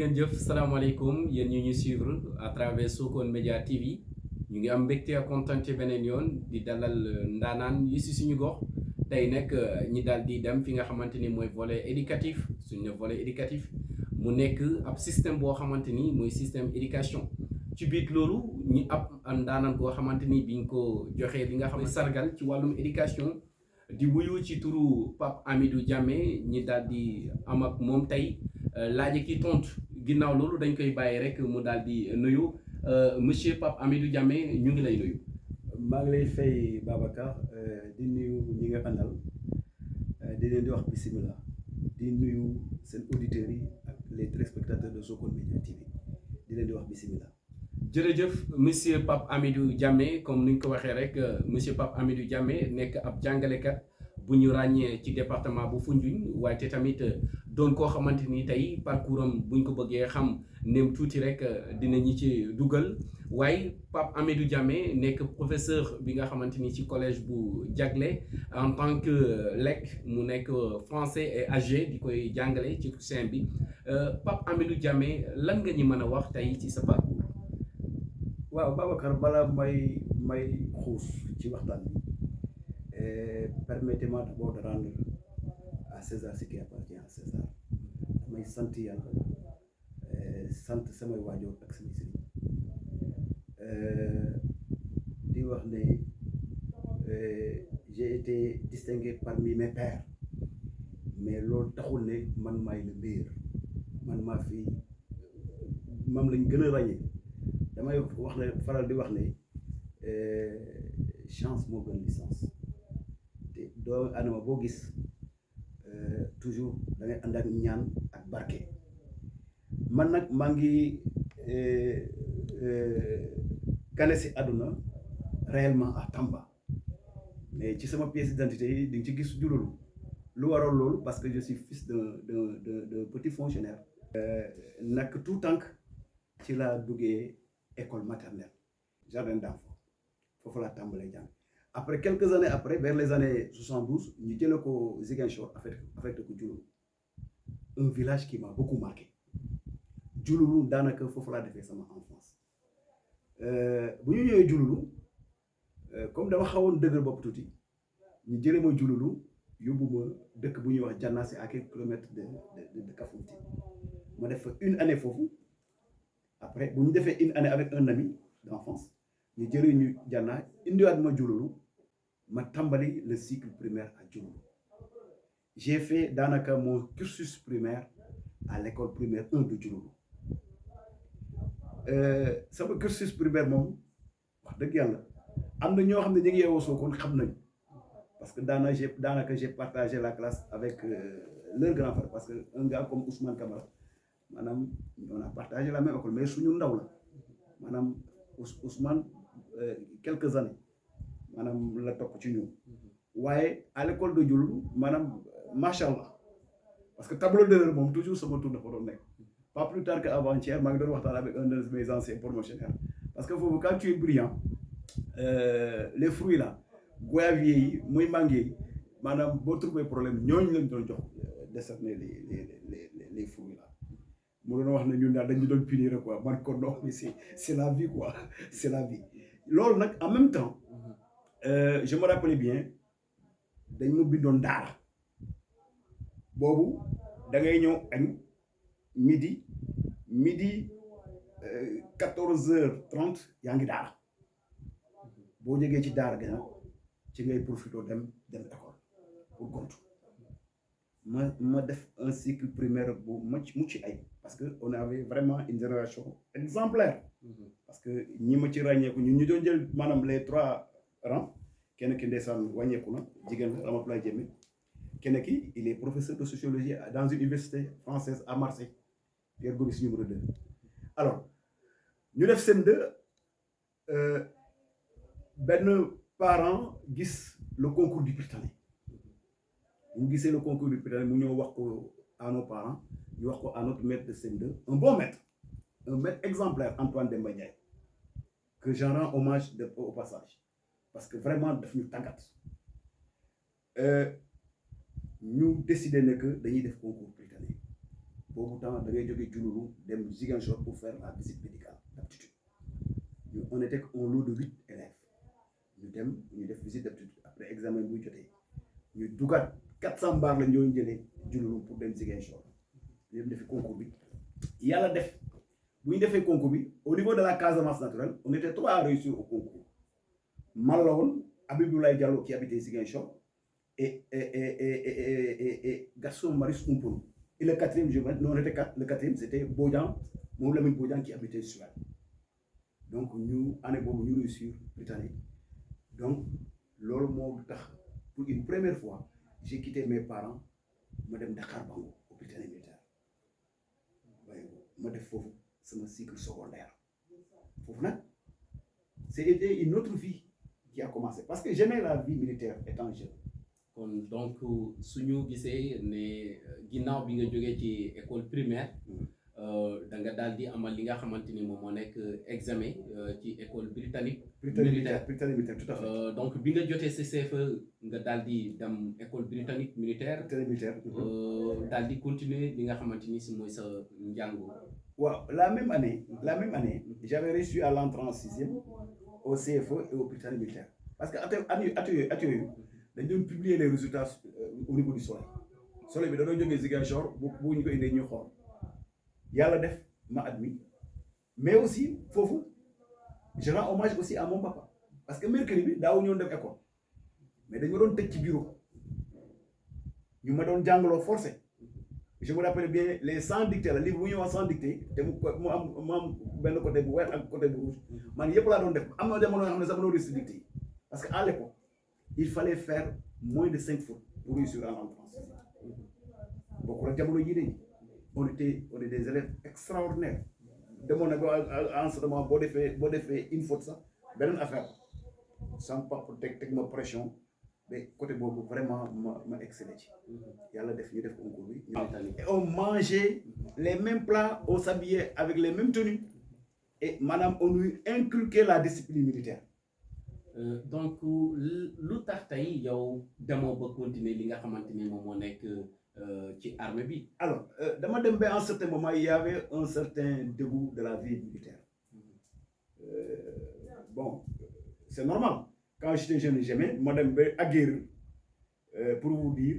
ngeen jëf salaamaaleykum yéen ñu suivre à travers Sokone Média TV ñu ngi am mbégte ak kontaante beneen yoon di dalal ndaanaan yi si suñu gox tey nag ñi daal di dem fi nga xamante ni mooy volet éducatif suñu volet éducatif mu nekk ab système boo xamante ni mooy système éducation ci biir loolu ñi ab ndaanaan boo xamante ni biñ ko joxee li nga xam ne sargal ci wàllum éducation di wuyu ci turu Pape Hamidou Diamé ñi daal di am ak moom tey laaj ki tontu ginnaaw loolu dañ koy bàyyi rek mu daal di nuyu monsieur Pape Hamidou Diamé ñu ngi lay nuyu. maa ngi lay fay Babacar di nuyu ñi nga àndal di leen di wax bisimilah di nuyu seen auditeurs yi ak les téléspectateurs de Sokone Média TV di leen di wax bisimilah. jërëjëf monsieur Pape Hamidou Diamé comme ni ñu ko waxee rek monsieur Pape Hamidou Diamé nekk ab jàngalekat bu ñu ràññee ci département bu Foundiougne waaye te tamit doon koo xamante ni tey parcours am bu ñu ko bëggee xam néew tuuti rek dinañu ci dugal waaye Pape Hamidou Diamé nekk professeur bi nga xamante ni ci collège bu Diaglé en tant que LEC mu nekk français et âgé di koy jàngale ci sein bi Pape Hamidou Diamé lan nga ñu mën a wax tey ci sa parcours. waaw Babacar balaa may xuus ci waxtaan bi permettez-moi d'abord de rendre à César ce qui appartient à César damay sant yàlla sant samay waajur ak samay sëriñ di wax ne j'ai été distingué parmi mes pairs mais loolu taxul ne man maay le meilleur man maa fi mam lañ gën a ràññee damay wax ne faral di wax ne chance moo gën licence te doo adama boo gis toujours da ngay ànd ak ñaan ak barke man nag maa ngi gane si àdduna réellement à Tamba mais ci sama pièce d'identité yi di nga ci gis jululu lu waral loolu parce que je suis fils d'un petit fonctionnaire nag tout tànk ci laa duggee école maternelle jardin d'enfants foofu laa tàmbalee jàng après quelques années après vers les années 72 ñu jëlee ko Ziguinchor affecté ko Diouloulou un village qui m'a beaucoup marqué Diouloulou daanaka foofu laa defee sama enfance bu ñu ñëwee Diouloulou comme dama xawoon dëgër bopp tuuti ñu jëlee ma Diouloulou yóbbu ma dëkk bu ñuy wax Dianna, c'est à quelques kilomètres de Kafountine ma def fa une année foofu. Après bu ñu defee une année avec un ami d'enfance ñu jëlee ñu Dianna indiwaat ma Diouloulou ma tàmbali le cycle primaire à Diouloulou j'ai fait daanaka mon cursus primaire à l'école primaire 1 de Diouloulou sama cursus primaire moom wax dëgg yàlla am na ñoo xam ne ñu ngi yeewoo Sokone xam nañu parce que daanaka j'ai partagé la classe avec leur grand frère parce que un gars comme Ousmane Camara maanaam on a partagé la même école mais suñu ndaw la maanaam Ousmane quelques années maanaam la topp ci ñun waaye à l'école de Diouloulou maanaam macha allah parce que tableau d'honneur moom toujours sama tour dafa doon nekk pas plus tard que avant-hier maa ngi doon waxtaan avec un de mes anciens promotionnaires parce que foofu quand tu es brillant les fruits là goyavier yi muy manguier yi maanaam boo trouvé problème ñooñu lañ doon jox décerner les fruits là. mu doon wax ne ñun daal dañu doon punir quoi man ko ndox mi c'est la vie quoi c'est la vie loolu nag en même temps je me rappelle bien dañ ma bindoon daara boobu da ngay ñëw añ midi 14h30 yaa ngi daara boo jógee ci daara gi nag ci ngay profité dem école pour gontu ma def un cycle primaire bu mucc ay parce que on avait vraiment une génération exemplaire parce que ñi ma ci ràññeeku ñun ñu doon jël maanaam les 3 rangs kenn ki ndeysaan wàññeeku na jigéen la Ramatoulaye Diémé kenn ki il est professeur de sociologie dans une université française à Marseille Pierre Gomis numéro 2 alors ñu def CM2 benn parent gis le concours du Prytanée mu gisee le concours du Prytanée mu ñëw wax ko à nos parents ñu wax ko à notre maître de CM2 un bon maître un maître exemplaire Antoine Demba Ndiaye que j'en rends hommage au passage parce que vraiment daf ñu tàggat ñu décidé ne que dañuy def concours Prytanée boobu temps da ngay jógee Diouloulou dem Ziguinchor pour faire la visite médicale d'aptitude on était un lot de 8 élèves ñu dem ñu def visite d'aptitude après examen buy jotee ñu dugaat 400 mbaar la ñoo jëlee Diouloulou pour dem Ziguinchor ñu dem defi concours bi yàlla def bu ñu defee concours bi au niveau de la Casamance naturelle on était 3 à réussir au concours man la woon Abiboulaye Diallo qui habitait Ziguinchor et Gaston Maurice Oumpounou. Et le quatrième, on était 4, le quatrième c'était Bodian, mon ami Bodian qui habitait Suède. Donc nous, année nous réussir Britannique. Donc, pour une première fois, j'ai quitté mes parents, Madame Dakar Bango, au Britannique militaire. Je suis c'est mon cycle secondaire. C'était une autre vie qui a commencé. Parce que j'aimais la vie militaire étant jeune. Donc suñu gisee ne ginnaaw bi nga jógee ci école primaire da nga daal di amal li nga xamante ni moom moo nekk examen ci école britannique militaire tout à fait. donc bi nga jotee sa CFEE nga daal di dem école britannique militaire daal di continuer li nga xamante ni si mooy sa njàng. Waaw la même année j'avais réussi à l'entrée en 6e au CFEE et au britannique militaire parce que at yooyu dañ doon publier les résultats au niveau du soleil bi da doon jógee Ziguinchor bu ñu ko indee ñu xool yàlla def ma admis mais aussi foofu je rends hommage aussi à mon papa parce que mercredi bi daawu ñoon dem école mais dañu doon tëj ci bureau ñu ma doon jàngaloo forcé je me rappelle bien les 100 dictées la livre bu ñuy wax 100 dictées te mu am benn côté bu vert ak côté bu rouge man yëpp laa doon def am na jamono yoo xam ne sama doon réussir dictée parce que à l'époque il fallait faire moins de 5 fautes pour réussir à l'entrée en sixième. Donc, on était des élèves extraordinaires. De mon enseignement, si fait une faute, ça, belle affaire. Sans pas protecter ma pression, mais côté beaucoup vraiment m'a excellé. Il y a la définition de concours. Et on mangeait les mêmes plats, on s'habillait avec les mêmes tenues. Et madame, on nous inculquait la discipline militaire. Donc lu tax tey yow demoo ba continuer li nga xamante ni moom moo nekk ci armée bi. Alors dama dem ba en certain moment il y avait un certain dégoût de la vie militaire. Bon c'est normal quand j'étais jeune j'aimais ma dem ba aguerrir pour vous dire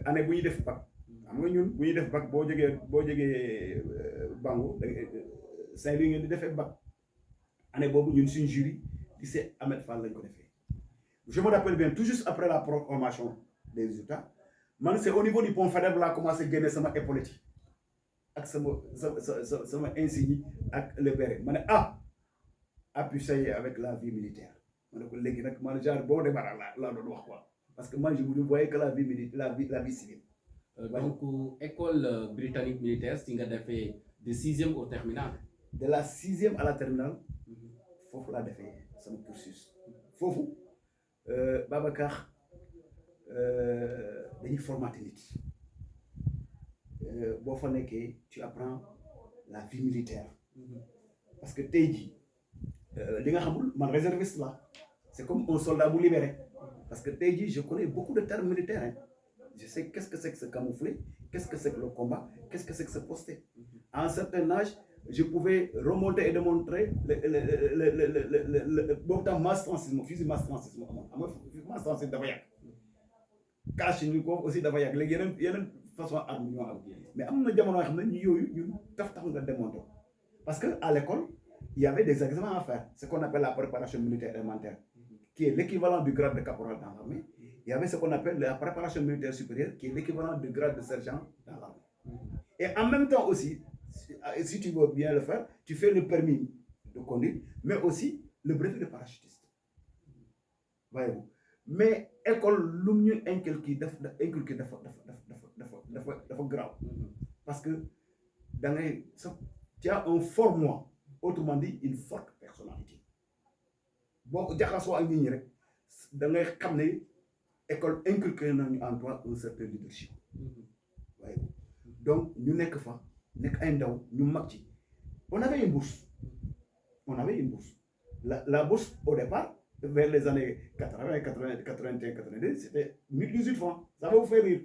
année bu ñuy def bac xam nga ñun bu ñuy def bac boo jógee Bango Saint-Louis ngeen di defee bac année boobu ñun suñu jury. C'est Ahmed Fall lañ ko defee. Je me rappelle bien tout juste après la proclamation des résultats man c'est au niveau du pont Faidherbe laa commencé génne sama épaulette ak sama insigne ak le béret ma ne appuyé avec la vie militaire ma ne ko léegi nag man genre bon débarras laa doon wax quoi parce que moi je ne voyais que la vie militaire la vie civile. Donc école britannique militaire si nga defee de 6e au terminal. De la 6e à la terminale foofu laa defee sama cursus foofu Babacar dañuy formater nit boo fa nekkee tu apprends la vie militaire parce que tey jii li nga xamul man réserviste la c'est comme un soldat bu libéré parce que tey jii je connais beaucoup de termes militaires hein. Je sais qu'est-ce que c'est que se camoufler, qu'est-ce que c'est que le combat, qu'est-ce que c'est que se poster. À un certain âge je pouvais remonter et démontrer le masse transisme, fusil masse transisme, masse transisme dafa yàgg. Kalachnikov aussi dafa yàgg léegi yeneen façon arme ñoo am mais am na jamono yoo xam ne ñu yooyu ñun tax nga démonter parce que à l'école il y avait des examens à faire, ce qu'on appelle la préparation militaire élémentaire, qui est l'équivalent du grade de caporal dans l'armée. Il y avait ce qu'on appelle la préparation militaire supérieure, qui est l'équivalent du grade de sergent dans l'armée. Et en même temps aussi, si tu veux bien le faire, tu fais le permis de conduire, mais aussi le brevet de parachutiste. Voyez-vous. Mais école, lu ñu inculqué dafa grave. Parce que tu as un fort moi, autrement dit, une forte personnalité. Bon, jaxasoo ak nit ñi rek da ngay xam ne école inculqué nañu en toi un certain leadership. Voyez-vous. Donc ñu nekk fa nekk ay ndaw ñu mag ci. On avait une bourse. La bourse au départ vers les années 80, 81, 82, c'était 1018 francs. Ça va vous faire rire.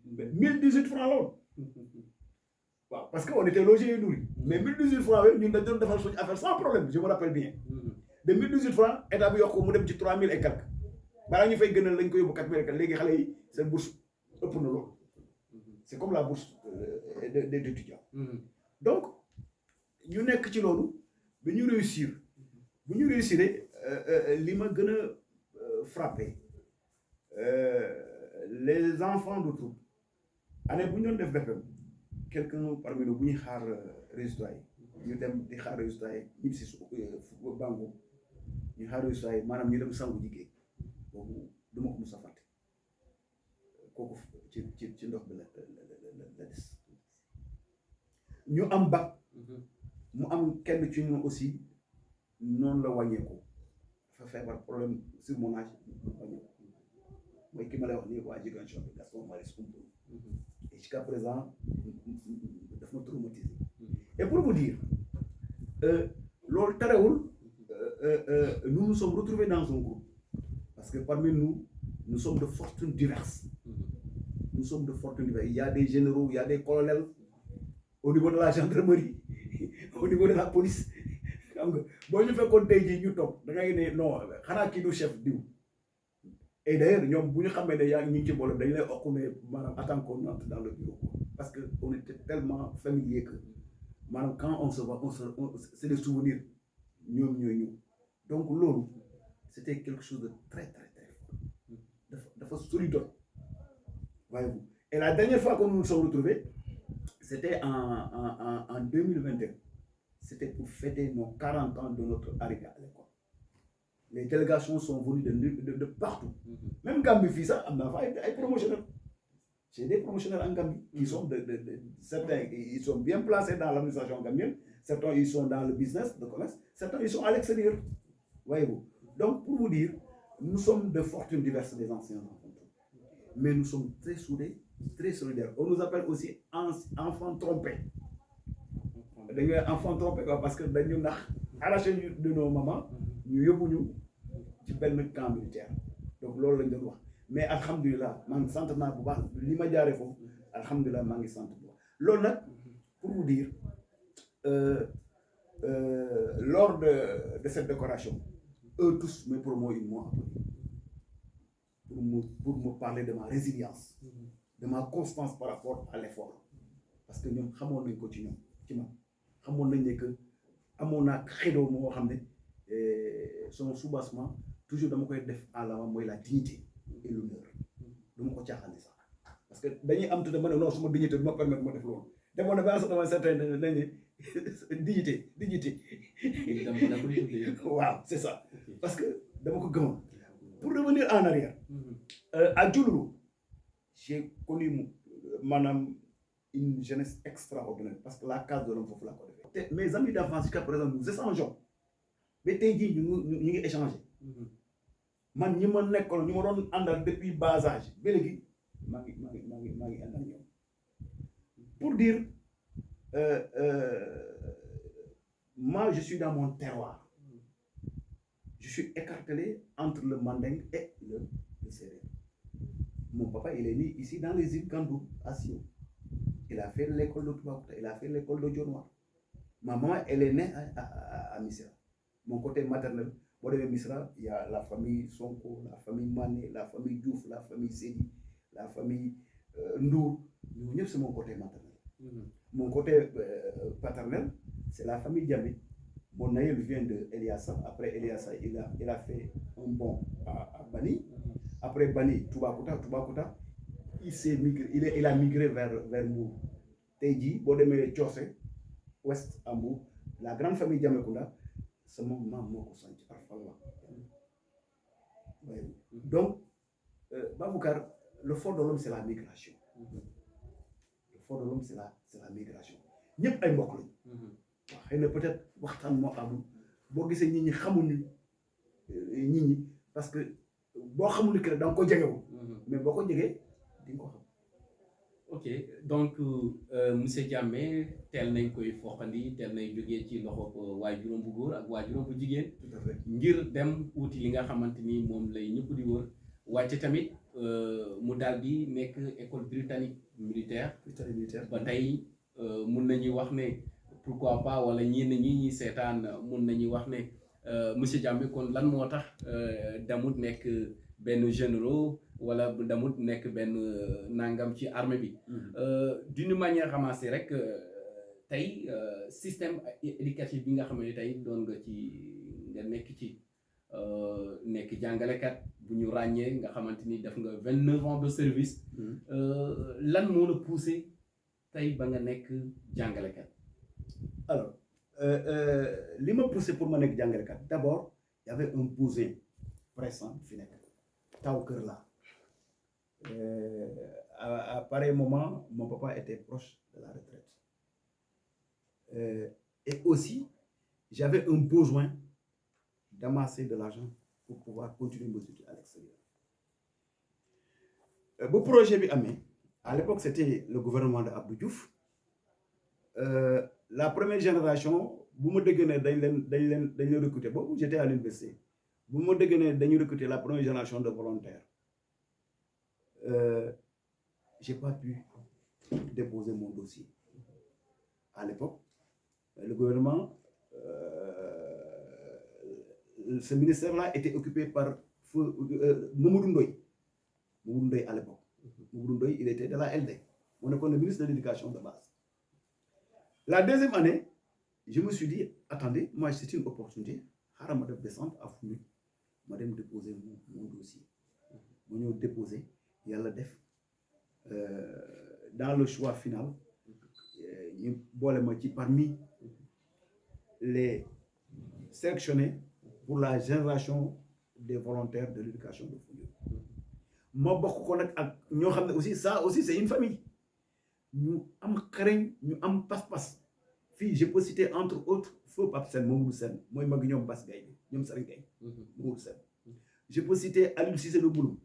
1018 francs là. waaw parce que on était logés et nourris mais 1018 francs yooyu ñun dañ doon defal suñu affaire sans problème je me rappelle bien de 1018 francs état bi yokk ko mu dem ci 3000 et quelques balaa ñu fay gënal lañ ko yóbbu 4000 et quelques léegi xale yi seen bourse ëpp na loolu c'est comme la bourse d'étudiants donc ñu nekk ci loolu bi ñu réussir bu ñu réussir li ma gën a frappé les enfants de troupe année bu ñu doon def BFEM quelqu'un parmi nous bu ñuy xaar résultat yi ñu dem di xaar résultat yi ñib si bango ñu xaar résultat yi maanaam ñu dem sangu jigéen boobu du ma ko mos a fàtte kooku ci ndox bi la des ñu am bac mu am kenn ci ñun aussi noonu la wàññeeku dafa feebar problème surmenage mu wàññeeku mooy ki ma lay wax nii waa Ziguinchor bi Gaston Maurice Koumpoul et jusqu'à présent daf ma traumatisé et pour vous dire loolu terewul nous nous sommes retrouvés dans un groupe parce que parmi nous sommes de fortunes diverses nous sommes de fortunes diverses il y a des généraux il y a des colonels au niveau de la gendarmerie au niveau de la police xam nga boo ñu fekkoon tey jii ñu toog da ngay ne non xanaa kii du chef diw et d'ailleurs ñoom bu ñu xamee ne yaa ngi ñu ci boole dañ lay okk ne maanaam attend qu'on entre dans le bureau parce que on était tellement familier que maanaam quand on se voit c'est des souvenirs ñoom ñooy ñëw donc loolu c'était quelque chose de très très très fort dafa solide voyez-vous et la dernière fois que nous nous sommes retrouvés c'était en 2021 c'était pour fêter nos 40 ans de notre arrivée à l'école les délégations sont venues de partout même Gambie fii sax am naa fa ay promotionnaires j'ai des promotionnaires en Gambie qui sont certains ils sont bien placés dans l'administration gambienne certains ils sont dans le business de commerce certains ils sont à l'extérieur voyez-vous donc pour vous dire nous sommes de fortunes diverses des anciens enfants mais nous sommes très soudés très solidaires on nous appelle aussi enfants trompés dañuy enfants trompés quoi parce que dañu nax arraché ñu de nos mamans ñu yóbbu ñu ci benn camp militaire donc loolu lañ doon wax mais alhamdulilah man sant naa bu baax li ma jaaree foofu alhamdulilah maa ngi sant bu baax loolu nag pour vous dire lors de cette décoration eux tous mes promos ils m'ont appelé pour me parler de ma résilience de ma constance par rapport à l'effort parce que ñoom xamoon nañ ko ci ñoom ci man xamoon nañ ne que amoon naa xedo moo xam ne son soubassement toujours dama koy def en l'avant mooy la dignité et l'honneur du ma ko caaxaane sax parce que dañuy am tuuti ma ne non suma dignité du ma permettre ma def loolu demoon na ba un certain dañ ne dignité waaw c'est ça parce que dama ko gëmoon pour revenir en arrière à Diouloulou j'ai connu maanaam une jeunesse extraordinaire parce que la case de l'homme foofu la ko defee mes amis d'enfance jusqu'à présent nous échangeons ba tey jii ñu ngi échanger man ñi ma nekkoon ñu ma doon àndal depuis bas âge ba léegi maa ngi àndal ñoom pour dire moi je suis dans mon terroir je suis écartelé entre le manding et le sérère mon papa il est né ici dans les îles Gandoul à Sio il a fait l'école de Toubacouta il a fait l'école de Dionewar ma maman elle est née à Missirah mon côté maternel boo demee Missirah il y a la famille Sonko la famille Mané la famille Diouf la famille Sedi la famille Ndour ñoo ñëpp c'est mon côté maternel mon côté paternel c'est la famille Diamé mon aïeul vient de Eliassa après Eliassa il a fait un bond à Bani après Bani Toubacouta il a migré vers Mbour tey jii boo demee Thiocé ouest à Mbour la grande famille Diamécounda sama maam moo ko sanc Arfalla donc Baboucar le fort de l'homme c'est la migration le fort de l'homme c'est la migration ñëpp ay mbokk lañu waaw xëy na peut-être waxtaan moo amul boo gisee nit ñi xamuñu nit ñi parce que boo xamul que da nga ko jegewul mais boo ko jegee di nga ko xam. ok donc monsieur Diamé teel nañ koy foqandi teel nañ jógee ci loxo waajuram bu góor ak waajuram bu jigéen. tout à fait ngir dem wuti li nga xamante ni moom lay ñëpp di wër wàcce tamit mu daal di nekk école britannique militaire. militaire ba tey mun nañuy wax ne pourquoi pas wala ñenn ñi seetaan mun nañuy wax ne monsieur Jammeh kon lan moo tax damut nekk benn généraux wala damut nekk benn nangam ci armée bi. D'une manière ramassée rek tey système éducatif bi nga xam ne tey doon nga ci nga nekk jàngalekat bu ñu ràññee nga xamante ni def nga 29 ans de service. lan moo la poussé tey ba nga nekk jàngalekat. Alors li ma poussé pour ma nekk jàngalekat d'abord y avait un cousin pressant fi nekk taw kër la à pareil moment mon papa était proche de la retraite et aussi j'avais un besoin d'amasser de l'argent pour pouvoir continuer mes études à l'extérieur bu projet bi amee à l'époque c'était le gouvernement de Abdou Diouf la première génération bu ma dégg ne dañ leen recruter boobu j'étais à l'université bu ma dégg ne dañu recruter la première génération de volontaires j'ai pas pu déposer mon dossier à l'époque le gouvernement ce ministère-là était occupé par Mamadou Ndoye à l'époque Mamadou Ndoye il était de la LD on est le ministre de l'éducation de base. La deuxième année, je me suis dit, attendez, moi c'est une opportunité, je vais descendre à Foundiougne, je vais déposer mon dossier. Je vais déposer, yalla def dans le choix final, parmi les sélectionnés pour la génération des volontaires de l'éducation de Foundiougne. Aussi, ça aussi c'est une famille. Nous am pas-pas fii je peux citer entre autres feu Pape Sène Mamadou Sène mooy mag ñoom Bass Gaye ñoom Sëriñ Gaye Mamadou Sène je peux citer Aliou Cissé le Bouloum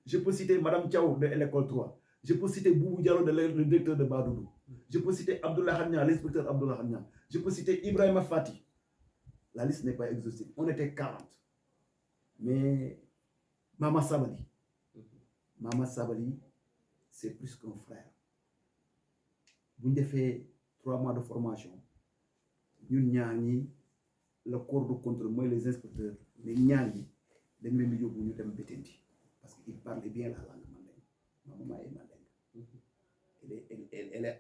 je peux citer Madame Thiaw de l'école 3 je peux citer Boubou Diallo le directeur de Badoudou je peux citer Abdoulaye Khania l'inspecteur Abdoulaye Khania je peux citer Ibrahima Fati la liste n'est pas exhaustive on était 40 mais Mama Sabali c'est plus qu'un frère bu ñu defee 3 mois de formation ñun ñaar ñi le corps de contrôle mooy les inspecteurs mais ñaar ñi dañ leen di yóbbu ñu dem Bettenty parce que il parle bien la langue mandingue ma maman est mandingue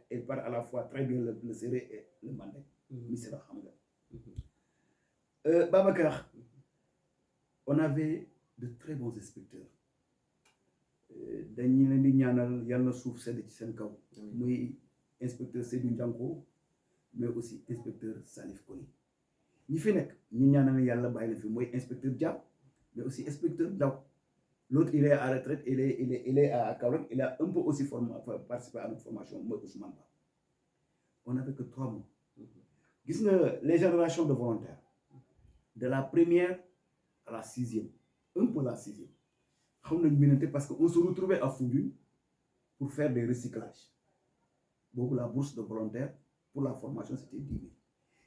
elle parle à la fois très bien le sérère et le mandingue mi si la xam nga Babacar on avait de très bons inspecteurs dañu leen di ñaanal yàlla na suuf sedd ci seen kaw muy inspecteur Seydou Ndianko mais aussi inspecteur Salif Koli ñi fi nekk ñu ñaanal yàlla bàyyi la fi mooy inspecteur Diaw mais aussi inspecteur Daw l'autre il est à la retraite il est à Kaolack il a un peu aussi participé à notre formation mooy Ousmane Ba on n'avait que 3 mois gis nga les générations de volontaires de la première à la 6e un peu la 6e xam nañ minante parce que on se retrouvait à Foundiougne pour faire des recyclages boobu la bourse de volontaire pour la formation c'était 10 000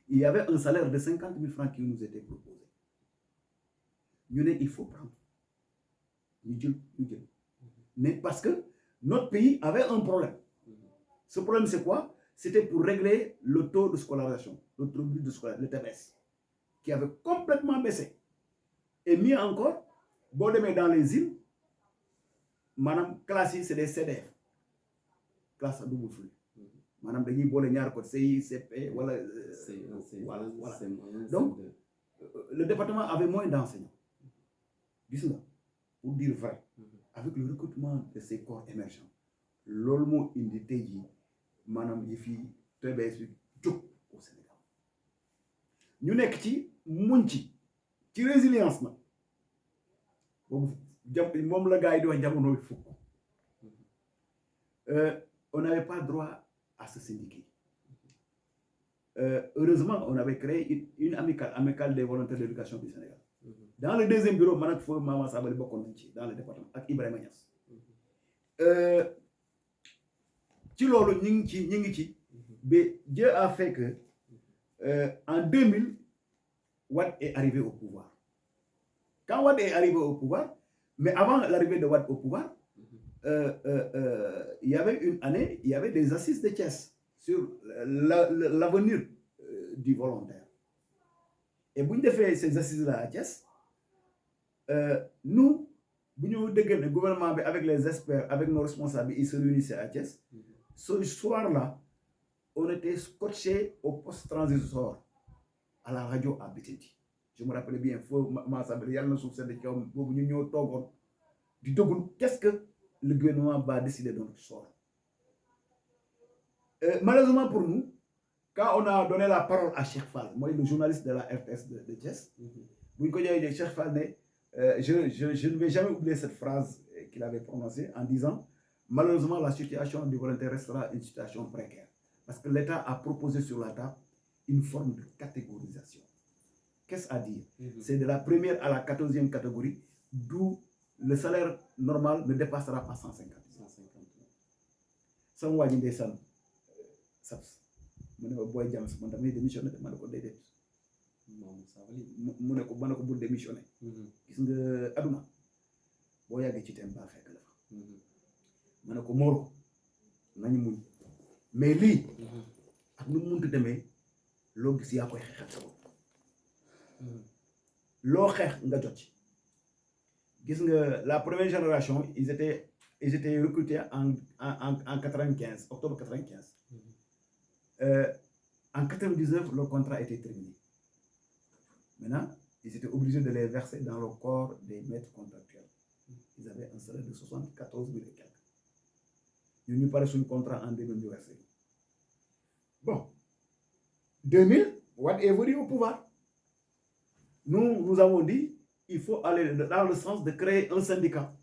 il y avait un salaire de 50 000 francs qui nous était proposé ñu ne il faut prendre ñu jël mais parce que notre pays avait un problème ce problème c'est quoi c'était pour régler le taux de scolarisation le taux de scolarisation le TPS qui avait complètement baissé et mieux encore boo demee dans les îles maanaam classes yi c'est des CDF classe à double flux maanaam dañuy boole ñaar ko CI CP wala voilà donc le département avait moins d'enseignants gis nga pour dire vrai avec le recrutement de ces corps émergents loolu moo indi tey jii maanaam yi fi TBS bi jóg au Sénégal ñu nekk ci muñ ci résilience na boobu moom la gars yi di wax jamono fukk on n'avait pas droit à se syndiquer heureusement on avait créé une amicale des volontaires d'éducation du Sénégal dans le deuxième bureau man ak foofu Mama Sabali bokkoon nañ ci dans le département ak Ibrahima Niass ci loolu ñu ngi ci ba Dieu a fait que en 2000 Wade est arrivé au pouvoir quand Wade est arrivé au pouvoir mais avant l'arrivée de Wade au pouvoir il y avait une année il y avait des assises de Thiès sur l'avenir du volontaire. Et si nous faisons ces assises-là à Thiès, nous, si nous dégueulons le gouvernement avec les experts, avec nos responsables, ils se réunissaient à Thiès. Ce soir-là, on était scotché au poste transistor à la radio à Betenti. Je me rappelle bien, qu'est-ce que le gouvernement va décider de notre sort. Malheureusement pour nous, quand on a donné la parole à Cheikh Fall, moi le journaliste de la RTS de Thiès, Cheikh Fall, je ne vais jamais oublier cette phrase qu'il avait prononcée en disant « Malheureusement, la situation du volontaire restera une situation précaire. » Parce que l'État a proposé sur la table une forme de catégorisation. Qu'est-ce à dire? C'est de la première à la 14e catégorie, d'où le salaire normal ne dépassera pas 150. Sans wàññi ndeysaan SAPS mu ne ko booy jàmm si man damay démissionné te ma ne ko déedéet mu ne ko ma ne ko bul démissionné. gis nga aduna boo yàggee ci teen baa fekk la fa. ma ne ko Moro nañu muñ mais lii ak nu mu munti demee loo gis yaa koy xeexal sa bopp. loo xeex nga jot ci. gis nga la première génération ils étaient recrutés en 95, octobre 95. En 99, leur contrat était terminé. Maintenant, ils étaient obligés de les verser dans le corps des maîtres contractuels. Ils avaient un salaire de 74 000 et quelques. Ils nous paraissent un contrat en 2000 versé. Bon, 2000, Wade est venu au pouvoir. Nous avons dit il faut aller dans le sens de créer un syndicat.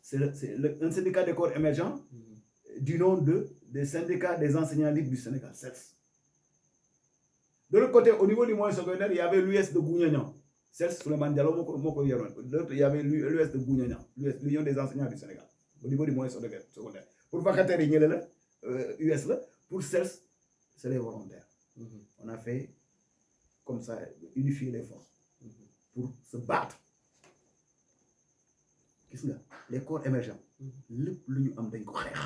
C'est un syndicat des corps émergents du nom des syndicats des enseignants libres du Sénégal, CELS. De l'autre côté, au niveau du moyen secondaire, il y avait l'US de Gouniagnan. CELS, Souleymane Diallo, de l'autre, il y avait l'US de Gouniagnan, l'Union des enseignants du Sénégal, au niveau du moyen secondaire. Pour vacataires, il y a US là. Pour CELS, c'est les volontaires. On a fait comme ça, unifier les forces pour se battre. Qu'est-ce que les corps émergents, le plus am dañ ko xeex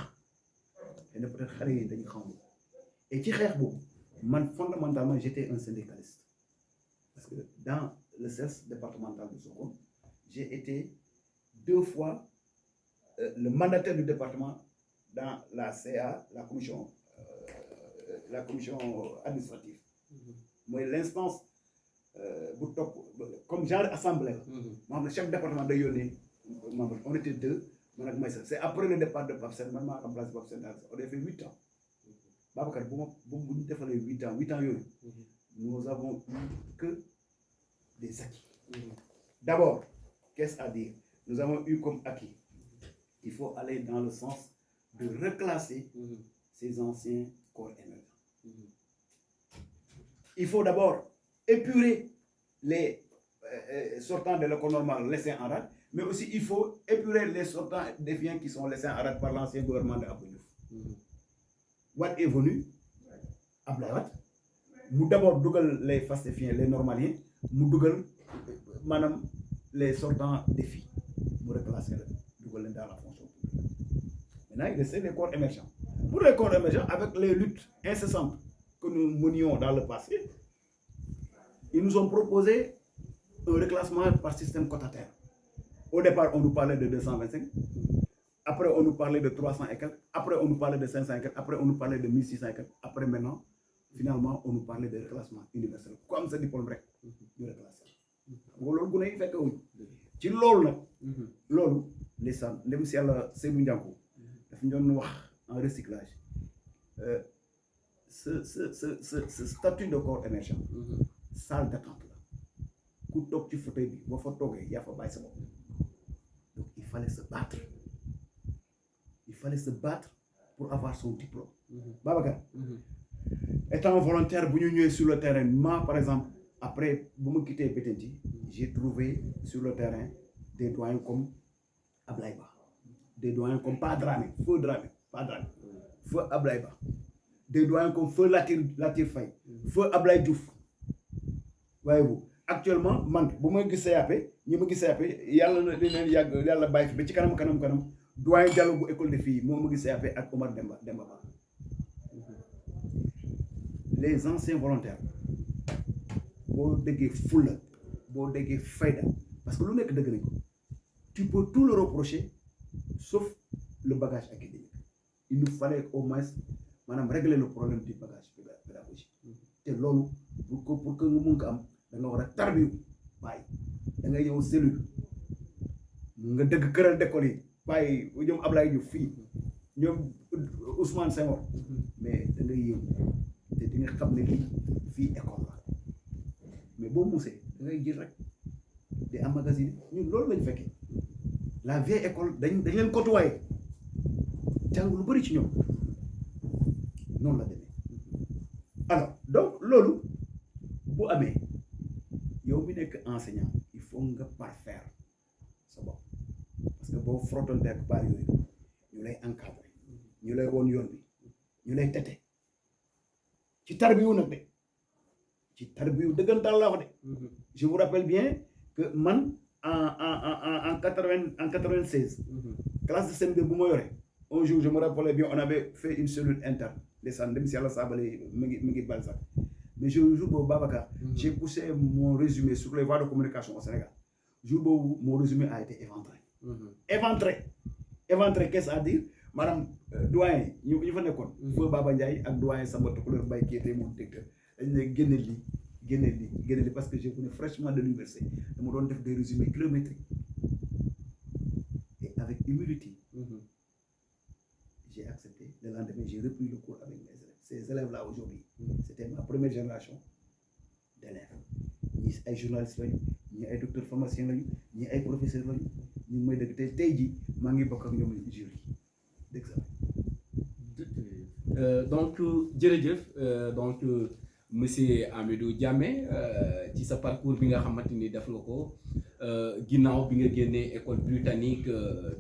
et peut-être xale yi dañu xam et ci xeex boobu man fondamentalement j'étais un syndicaliste parce que dans le CES départemental de Sokone j'ai été 2 fois le mandataire du département dans la CA, la commission administrative. Moi l'instance comme genre assemblée la chaque département de yónnee on était 2. C'est après le départ de Pape Sène, man maa remplacé Pape Sène, on a fait 8 ans. Babacar, bu ñu defalee 8 ans yooyu, nous avons eu que des acquis. D'abord, qu'est-ce à dire? Nous avons eu comme acquis. Il faut aller dans le sens de reclasser ces anciens corps émergents. Il faut d'abord épurer les sortants de l'école normale laissés en rade, mais aussi il faut épurer les sortants défiants qui sont laissés en rade par l'ancien gouvernement de Abdou Diouf. Wade est venu, Abdoulaye Wade, mu d'abord dougal les fastéfiens, les normaliens, mu dougal madame les sortants défis, mu reclasser dougal dans la fonction publique. Maintenant, il essaie les corps émergents. Pour les corps émergents, avec les luttes incessantes que nous menions dans le passé, ils nous ont proposé un reclassement par système quotataire. Au départ, on nous parlait de 225. Après, on nous parlait de 300 et quelques. Après, on nous parlait de 500 et quelques. Après, on nous parlait de 1600 et quelques. Après, maintenant, finalement, on nous parlait de reclassement universel. Comme c'est diplôme rek, du reclassement. Loolu gune yi fekk wuñ ci loolu nag loolu ndeysaan ndem si yàlla Seydou Ndiankou daf ñu doon wax en recyclage ce statut de corps émergent salle d'attente la ku toog ci fauteuil bi boo fa toogee yaa fa bàyyi sa bopp. Donc il fallait se battre. Il fallait se battre pour avoir son diplôme. Babacar, étant volontaire, sur le terrain, moi par exemple, après, pour me quitter Betenti, j'ai trouvé sur le terrain des doyens comme Ablaïba, des doyens comme Feu Ablaïba, des doyens comme Feu Latir Faye, Feu Ablaï Diouf. Voyez-vous, actuellement, man, si je suis CAP, yàlla bàyyi fi ba ci kanam doyen dialogue bu école de filles moo ma gis CAP ak Omar Demba Ba les anciens volontaires boo déggee fulla boo déggee fayda parce que lu nekk dëgg nañ ko tu peux tout le reprocher sauf le bagage académique il nous fallait au moins maanaam régler le problème du bagage pédagogique te loolu pour que nga mun ko am da nga war a tarbiyu bàyyi da ngay ñëw cellule nga dëgg këral d'école yi bàyyi ñoom Ablaye Diouf fii ñoom Ousmane Senghor mais da ngay yëngu te di nga xam ne fii école la mais boo musee da ngay jël rek di emmagasiner ñun loolu lañ fekkee la vieille école dañ leen côtoyer jàng lu bëri ci ñoom noonu la demee alors donc loolu bu amee yow mi nekk enseignant il faut nga parfaire sa bopp parce que boo frottonte ak baa yooyu ñu lay encadrer ñu lay woon yoon bi ñu lay tete ci tarbiyu nag de ci tarbiyu dëggantaan laa wax de je vous rappelle bien que man en 96 classe de CM2 bu ma yore un jour je me rappelle bien on avait fait une cellule interne ndeysaan dem si yàlla saabale mi ngi Balzac mais jour boobu Babacar j'ai poussé mon résumé sur les voies de communication au Sénégal jour boobu mon résumé a été éventré qu'est-ce à dire maanaam doyen ñu fa nekkoon feu Baba Ndiaye ak doyen Samba Tukuleur Mbaye qui était mon directeur dañ ne génne lii parce que je venais fraîchement de l'université dama doon def des résumés kilométriques et avec humilité j'ai accepté le lendemain j'ai repris le cours avec mes élèves ces élèves là aujourd'hui c'était ma première génération d'élèves ñii ay journalistes lañu ñii ay docteurs pharmaciens lañu ñii ay professeurs lañu ñu may dëgg te tey jii maa ngi bokk ak ñoom jury d'examen. Donc jërëjëf donc monsieur Hamidou Diamé ci sa parcours bi nga xamante ni def nga ko ginnaaw bi nga génnee école britannique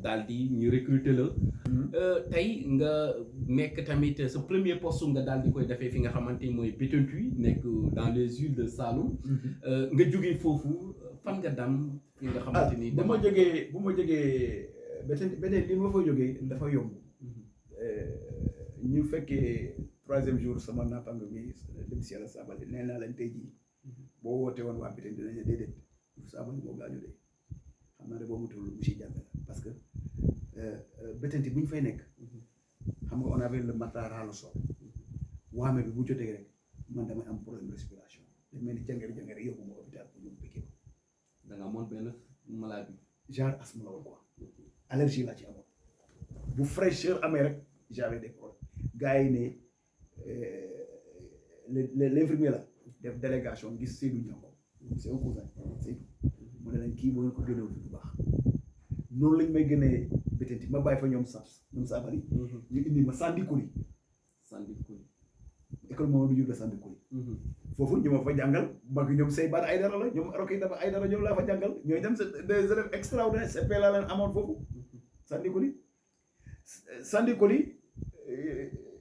daal di ñu recruter la tey nga nekk tamit sa premier poste nga daal di koy defee fi nga xamante ni mooy Bettenty nekk dans les îles de Saloum nga jógee foofu fan nga dam fi nga xamante ni bu ma jógee Bettenty li ma fa jógee dafa yomb ñu fekkee troisième jour sama naataango bi dem si yàlla saabale nee naa leen tey jii boo wootee woon waa Bettenty dinañ ne déedéet saabale moo gaañu de xam naa ne boo mutul monsieur Diamé la parce que Bettenty bu ñu fay nekk xam nga on avait le matelas ras le sol waame bi bu jotee rek man damay am problème respiration dañ mel ni jàngere yóbbu ma hôpital pour ñu piqué ko da nga amoon benn maladie genre asthme la woon quoi allergie laa ci amoon bu fraîcheur amee rek j'avais des problèmes gars yi ne l'infirmier la def délégation gis Seydou Niango c'est un cousin Seydou mu ne leen kii boo ko génnew fi bu baax noonu lañ may gënee Bettenty ma bàyyi fa ñoom Sabali ñu indi ma Sandikuli école Mamadou Diouf de Sandikuli foofu ñu ma fa jàngal mag ñoom Seybane Aïdara la ñoom Rocky Daba Aïdara ñoom laa fa jàngal ñooy dem des élèves extraordinaires CP laa leen amoon foofu Sandikuli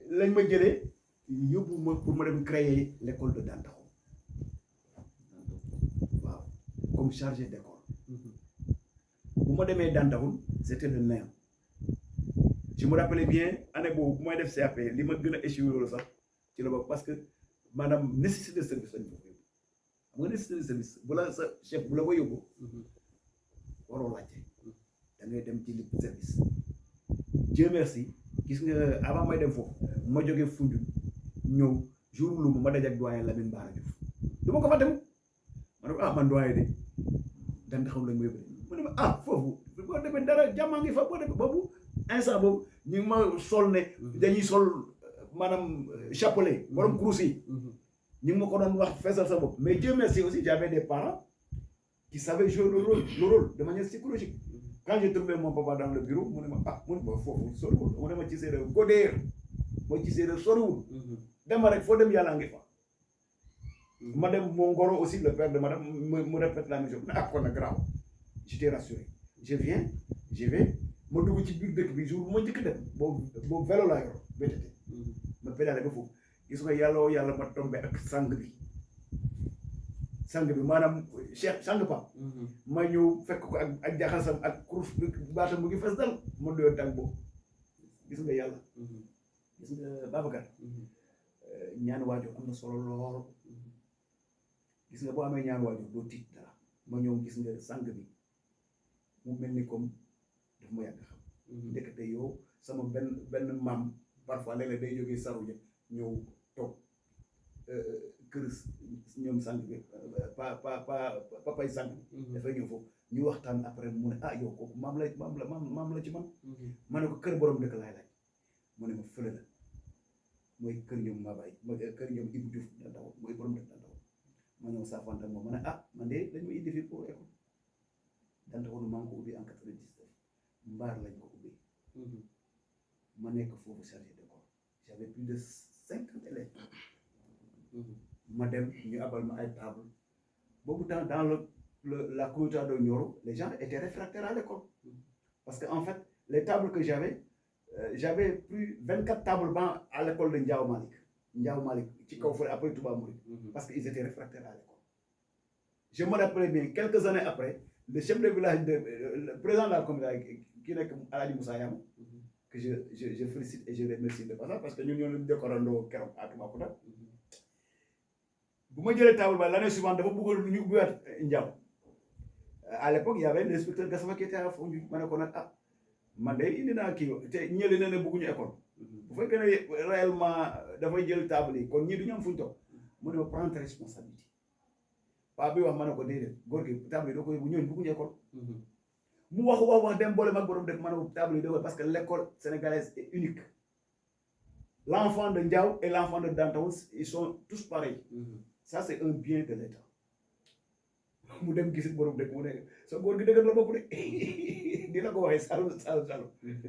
lañ ma jëlee yóbbu ma pour ma dem créer l'école de Dantaxu waaw comme chargé d'école bu ma demee Dantaxu c'était le néant je me rappelais bien année boobu bu may def CAP li ma gën a échoué loolu sax ci la bokk parce que maanaam nécessité de service lañ foofu yóbbu xam nga nécessité de service bu la sa chef bu la ko yóbbu waroo laajte da ngay dem ci li service Dieu merci gis nga avant may dem foofu ma jógee Foundiougne ñëw jour lu ma daj ak doyen Lamine Bara Diouf du ma ko fàtte ma ne ko man doyen de Dantaxu lañ ma yóbbu mu ne ma foofu boo demee dara jàmmaa ngi fa boo demee boobu instant boobu ñu ngi ma sol ne dañuy sol maanaam chapelet borom kurus yi ñu ngi ma ko doon wax feesal sa bopp mais Dieu merci aussi j'avais des parents qui savaient jouer le rôle de manière psychologique quand j'ai trouvé mon papa dans le bureau mu ne ma mu ne ma foofu soriwul mu ne ma ci séeréer Godéer mooy ci séeréer soriwul dema rek foo dem yàlla ngi fa ma dem mon ngoro aussi le père de madame me répète la même chose kon nag grave j'étais rassuré je vais ma dugg ci biir dëkk bi jour bu ma njëkk dem boobu vélo laa yor Bettenty ma pédalé ba foofu gis nga yàlla ma tombé ak sang bi maanaam Cheikh sang pa ma ñëw fekk ko ak jaxasam ak kurus baatam mu ngi fes dal ma doyoo tànk boobu gis nga yàlla gis nga Babacar ñaan waajur am na solo lool gis nga boo amee ñaan waajur doo tiit dara ma ñëw gis nga sang bi mu mel ni comme daf ma yàgg xam ndekete yow sama benn maam parfois léeg-léeg day jógee Saroudia ñëw toog kër ñoom sang bi papay sang bi dafay ñëw foofu ñu waxtaan après mu ne ah yow kooku maam la ci man ma ne ko kër borom dëkk laay laaj mu ne ma fële la mooy kër ñoom Mabay kër ñoom Ibou Diouf da ndaw mooy borom dëkk da ndaw ma ñëw saafante moom ma ne ah man de dañ ma indi fii pour école danta woon maa ngi ko ubbi en 99 mbaar lañ ko ubbi ma nekk foofu chargé de corps j'avais plus de 50 élèves ma dem ñu abal ma ay table boobu temps dans la communauté de Nioro les gens étaient réfractaires à l'école parce que en fait les tables que j'avais plus 24 tables bancs à l'école de Ndiao Malik ci kaw fële après Touba Mouride parce que ils étaient réfractaires à l'école je me rappelle bien quelques années après le chef de village le président de la communauté qui nekk Alhaji Moussa Yama que je félicite et je remercie de passage parce que ñun ñoo leen décorandoo keroog à Toubacouta bu ma jëlee table ba l'année suivante dafa bëggoon ñu ubbiwaat Ndiao à l'époque il y avait l'inspecteur Gassama qui était à Foundiougne ma ne ko nag ah man de indi naa kii te ñële nee na bëgguñu école bu fekkee ne réellement dafay jël table yi kon ñii du ñu am fu ñu toog mu ne ma prendre responsabilité paa bi wax ma ne ko déedéet góor gi table yi doo ko yóbbu ñooñu bëgguñu école mu wax dem boole mag borom dëkk ma ne ko table yi doo ko parce que l'école sénégalaise est unique l'enfant de Ndiao et l'enfant de Dantaoun ils sont tous pareils ça c'est un bien de l'État mu dem gis borom dëkk mu ne sa góor gi dëgër la bopp de di la ko waxee salo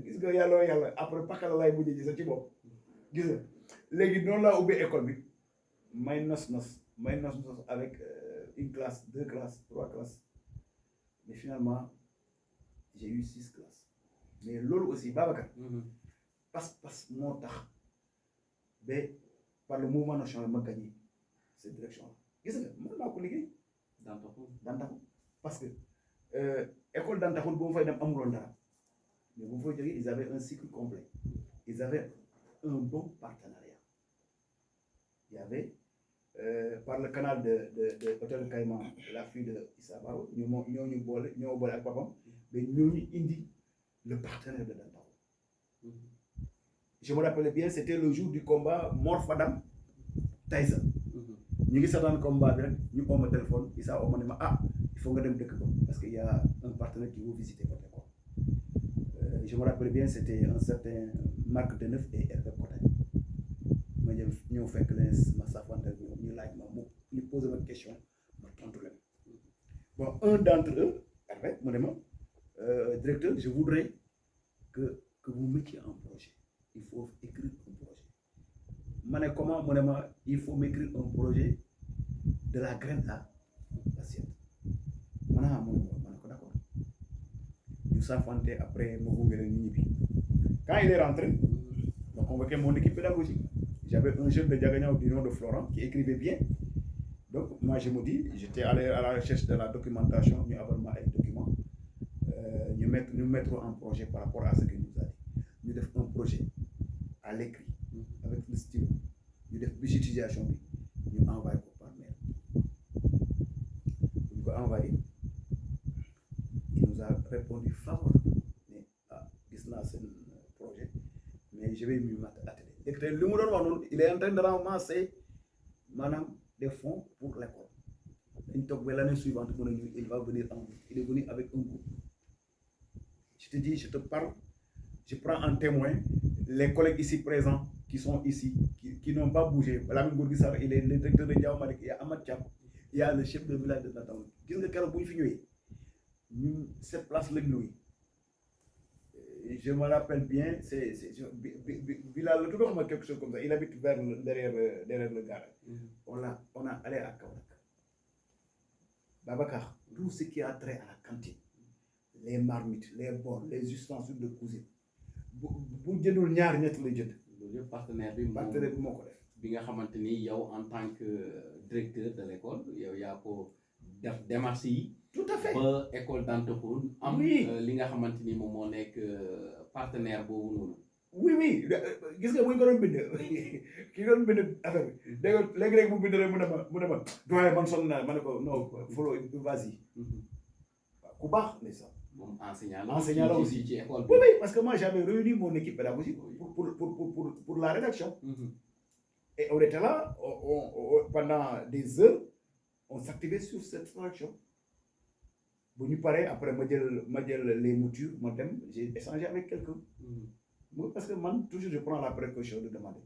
gis nga yàlla après pakala lay mujjee ji sa ci bopp gis nga léegi noonu laa ubbi école bi may nos avec une classe 2 classes 3 classes mais finalement j'ai eu 6 classes mais loolu aussi Babacar pas moo tax ba par le mouvement national ma gagné cette direction là gis nga mën naa ko liggéey Dantaxul parce que école Dantaxul bu ma fay dem amuloon dara mais bu ma fay jógee ils avaient un cycle complet ils avaient un bon partenariat il y avait par le canal de Hôtel Caïman la fille de Issa Baro ñoo boole ak papam mais ñooñu indi le partenaire de Dantaxul je me rappelle bien c'était le jour du combat Mor Fadam Taïsa ñu ngi seetaan combat bi rek ñu oo ma téléphone Issa oo ma ne ma ah il faut nga dem dëkk ba parce que y a un partenaire qui veut visiter votre école je me rappelle bien c'était un certain Marc Deneuf et Hervé Cotin ma ñëw fekk leen ma safante ñu laaj ma ñu posé ma question ma tontu leen bon un d'entre eux Hervé mu ne ma directeur je voudrais que vous mettiez un projet il faut écrire un projet ma ne comment mu ne ma il faut m'écrire un projet de la graine à l'assiette ma ne ko d'accord ñu s'enfanté après ma gunge leen ñu ñibbi quand il est rentré on a convoqué mon équipe pédagogique j'avais un jeune de Diagañaw du nom de Florent qui écrivait bien donc moi je me dis j'étais allé à la recherche de la documentation ñu abal ma ay documents ñu mettre en projet par rapport à ce qu'il nous a dit ñu def un projet à l'écrit avec le stylo ñu def budgétisation bi ñu envoyé ko par mail bu ñu ko envoyé il nous a répondu favorablement mais ah gis naa seen projet mais je vais m'y atteler et te li mu doon wax noonu il est en train de ramasser maanaam des fonds pour l'école dañ toog ba l'année suivante mu ne ñu il va venir il est venu avec un groupe je te dis je te parle je prends en témoin les collègues ici présents qui sont ici qui n'ont pas bougé Lamine Gorgui Sarr il est le directeur de Ndiao Malik il y a Amad Thiam il y a le chef de village de Dantaxul gis nga keroog bu ñu fi ñëwee ñun cette place lañ loué je me rappelle bien c'est Bilal la tudd xam nga quelque chose comme ça il habite vers derrière le garage on a allé à Kaolack Babacar tout ce qui a trait à la cantine les marmites les bords les ustensiles de cuisine bu jëndul ñaar ñett lay jënd loolu yëpp partenaire bi moo ko def bi nga xamante ni yow en tant que directeur de l'école yow yaa ko def démarche yi tout à fait ba école Dantaxul am li nga xamante ni moom moo nekk partenaire boobu noonu oui gis nga bu ñu ko doon bind ki doon bind affaire bi dégg nga léegi-léegi mu bind rek mu ne ma doyen man sonn naa ma ne ko non follow vas-y waaw ku baax ne ça moom enseignant la aussi ci école oui parce que moi j'avais réuni mon équipe pédagogique pour la rédaction et on était là pendant des heures on s'activait sur cette rédaction bu ñu paree après ma jël les moutures ma dem j'ai échangé avec quelqu'un parce que man toujours je prends la précaution de demander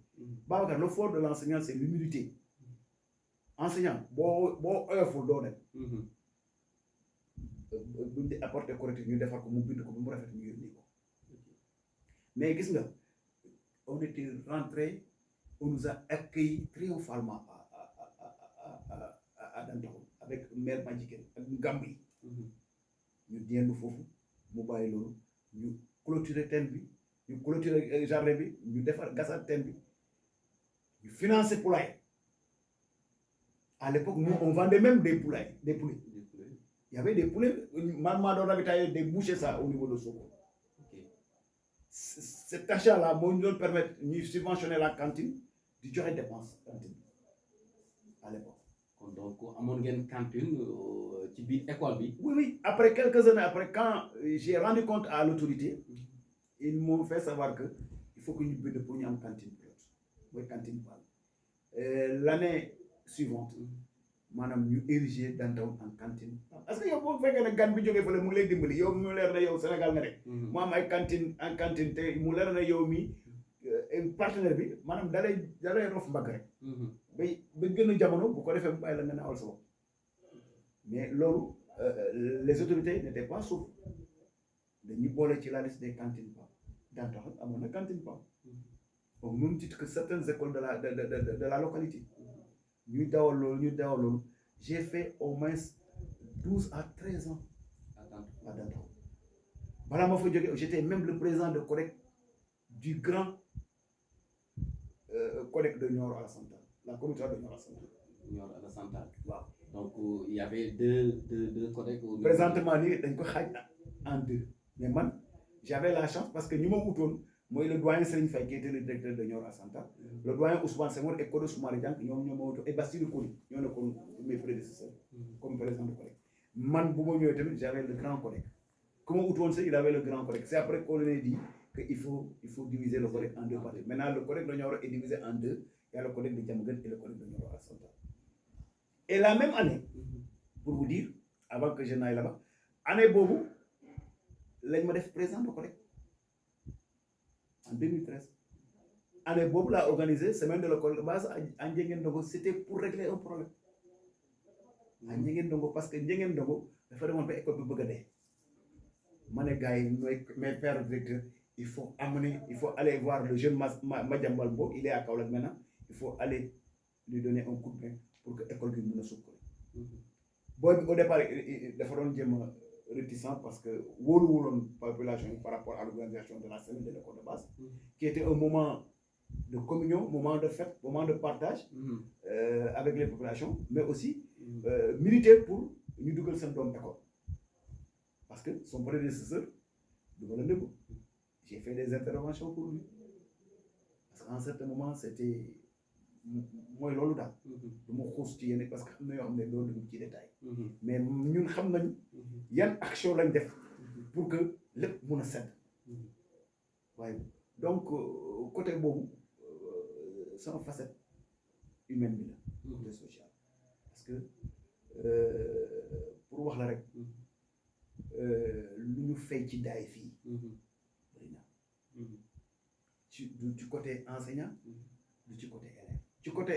Babacar le fort de l'enseignant c'est l'humilité enseignant boo oyoful doo dem buñ di apporter correctif ñu defar ko mu bind ko ba mu rafet ñu yónni ko mais gis nga on était rentré on nous a accueillis triomphalement à Dantaxul avec maire Madjiken ak Ngambi ñu diendu foofu mu bàyyi loolu ñu clôturer teen bi ñu clôturer jardin bi ñu defar gasal teen bi ñu financer poulailler à l'époque nous on vendait même des poulets il y avait des poulets man maa doon ravitailler des bouchers ça au niveau de Sokone cet achat là moo ñu doon permettre ñuy subventionner la cantine di joxe dépense cantine à l'époque kon donc amoon ngeen cantine ci biir école bi oui après quelques années après quand j'ai rendu compte à l'autorité ils m'ont fait savoir que il faut que ñu bind pour ñu am cantine pilote mooy cantine pal l'année suivante maanaam ñu érigé Dantaxul en cantine parce que yow boo fekkee ne gan bi jógee fële mu ngi lay dimbali yow mu leer na yow Sénégal nga nekk mu am ay cantine en cantine te mu leer na yow mi partenaire bi maanaam dalay rof mbagg rek ba gën a jamono bu ko defee mu bàyyi la nga ne awal sa bopp mais loolu les autorités n'étaient pas sauf dañuy boole ci la liste des cantines pas Dantaxul amoon na cantine pas au même titre que certaines écoles de la localité ñuy dawal loolu j'ai fait au moins 12 à 13 ans à Dantaxul balaa ma fa jógee j'étais même le président de CODEC du grand CODEC de Nioro Alassane Tall la communauté de Nioro Alassane Tall waaw donc il y avait deux CODEC présentement nii dañ ko xaaj en deux mais man j'avais la chance parce que ñi ma utoon mooy le doyen Serigne Faye qui était le directeur de Nioro Alassane Tall le doyen Ousmane Senghor et Kodo Soumaré Diank ñoom ñoo ma utoon et Bassirou Koli ñoo nekkoon mes prédécesseurs comme président de CODEC man bu ma ñëwee tamit j'avais le grand CODEC ku ma utoon sax il avait le grand CODEC c'est après qu'on a dit que il faut diviser le CODEC en deux parties maintenant le CODEC de Nioro est divisé en deux il y a le CODEC de Diamaguène et le CODEC de Nioro Alassane Tall et la même année pour vous dire avant que je n'aille là-bas année boobu lañ ma def président de CODEC en 2013 année boobu laa organisé semaine de l'école de base à Ndiéguène Ndongo c'était pour régler un problème à Ndiéguène Ndongo parce que Ndiéguène Ndongo dafa demoon ba école bi bëgg a dee ma ne gars yi mes pères directeurs il faut aller voir le jeune Madiambal Mbow il est à Kaolack maintenant il faut aller lui donner un coup de main pour que école bi mën a sukkali booy bi au départ dafa doon jéem a réticent parce que wóoluwuloon population par rapport à l'organisation de la semaine de l'école de base qui était un moment de communion, moment de fête, moment de partage avec les populations, mais aussi militer pour ñu dugal seen doom école parce que son prédécesseur dugal na ko j'ai fait des interventions pour lui parce qu'en certain moment c'était mooy loolu daal du ma xuus ci yenn parce que xam na yoo xam ne loolu dugg ci détail mais ñun xam nañ yan action lañ def pour que lépp mun a sedd waaye donc côté boobu sama facette humaine bi la côté social parce que pour wax la rek lu ñu fay ci daay fii bëri na du ci côté enseignant du ci côté élève ci côté